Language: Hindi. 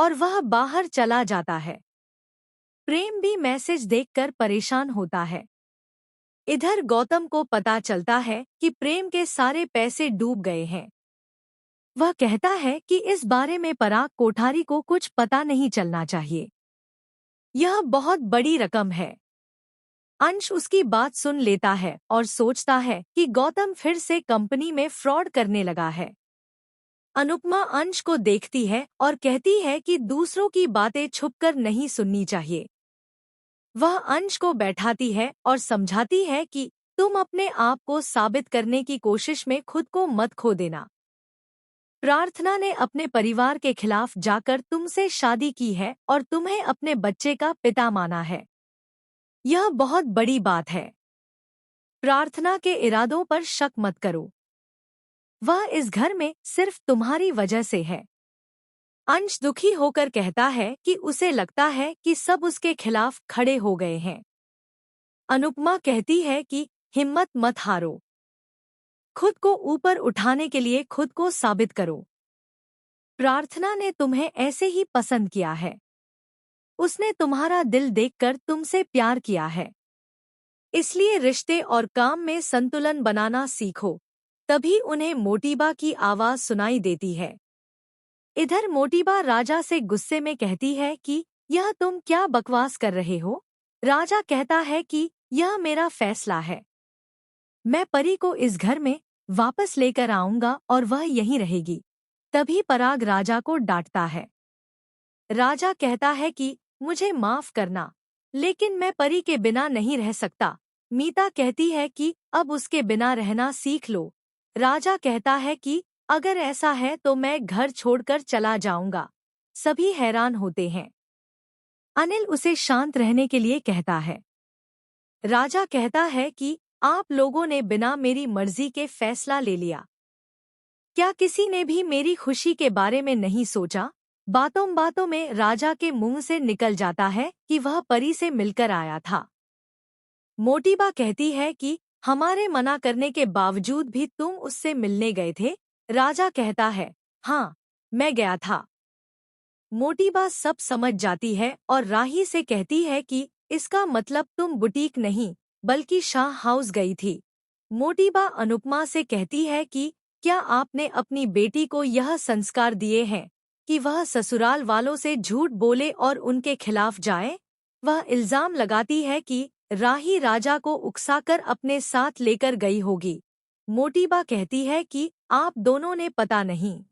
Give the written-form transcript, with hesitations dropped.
और वह बाहर चला जाता है। प्रेम भी मैसेज देखकर परेशान होता है। इधर गौतम को पता चलता है कि प्रेम के सारे पैसे डूब गए हैं। वह कहता है कि इस बारे में पराग कोठारी को कुछ पता नहीं चलना चाहिए। यह बहुत बड़ी रकम है। अंश उसकी बात सुन लेता है और सोचता है कि गौतम फिर से कंपनी में फ्रॉड करने लगा है। अनुपमा अंश को देखती है और कहती है कि दूसरों की बातें छुपकर नहीं सुननी चाहिए। वह अंश को बैठाती है और समझाती है कि तुम अपने आप को साबित करने की कोशिश में खुद को मत खो देना। प्रार्थना ने अपने परिवार के खिलाफ जाकर तुमसे शादी की है और तुम्हें अपने बच्चे का पिता माना है। यह बहुत बड़ी बात है। प्रार्थना के इरादों पर शक मत करो। वह इस घर में सिर्फ तुम्हारी वजह से है। अंश दुखी होकर कहता है कि उसे लगता है कि सब उसके खिलाफ खड़े हो गए हैं। अनुपमा कहती है कि हिम्मत मत हारो। खुद को ऊपर उठाने के लिए खुद को साबित करो। प्रार्थना ने तुम्हें ऐसे ही पसंद किया है। उसने तुम्हारा दिल देखकर तुमसे प्यार किया है। इसलिए रिश्ते और काम में संतुलन बनाना सीखो। तभी उन्हें मोटीबा की आवाज सुनाई देती है। इधर मोटीबा राजा से गुस्से में कहती है कि यह तुम क्या बकवास कर रहे हो। राजा कहता है कि यह मेरा फैसला है। मैं परी को इस घर में वापस लेकर आऊंगा और वह यहीं रहेगी। तभी पराग राजा को डांटता है। राजा कहता है कि मुझे माफ करना, लेकिन मैं परी के बिना नहीं रह सकता। मीता कहती है कि अब उसके बिना रहना सीख लो। राजा कहता है कि अगर ऐसा है तो मैं घर छोड़कर चला जाऊंगा। सभी हैरान होते हैं। अनिल उसे शांत रहने के लिए कहता है। राजा कहता है कि आप लोगों ने बिना मेरी मर्जी के फैसला ले लिया। क्या किसी ने भी मेरी खुशी के बारे में नहीं सोचा। बातों बातों में राजा के मुंह से निकल जाता है कि वह परी से मिलकर आया था। मोटीबा कहती है कि हमारे मना करने के बावजूद भी तुम उससे मिलने गए थे। राजा कहता है, हाँ, मैं गया था। मोटीबा सब समझ जाती है और राही से कहती है कि इसका मतलब तुम बुटीक नहीं बल्कि शाह हाउस गई थी। मोटीबा अनुपमा से कहती है कि क्या आपने अपनी बेटी को यह संस्कार दिए हैं कि वह ससुराल वालों से झूठ बोले और उनके खिलाफ जाए। वह इल्जाम लगाती है कि राही राजा को उकसाकर अपने साथ लेकर गई होगी। मोटीबा कहती है कि आप दोनों ने पता नहीं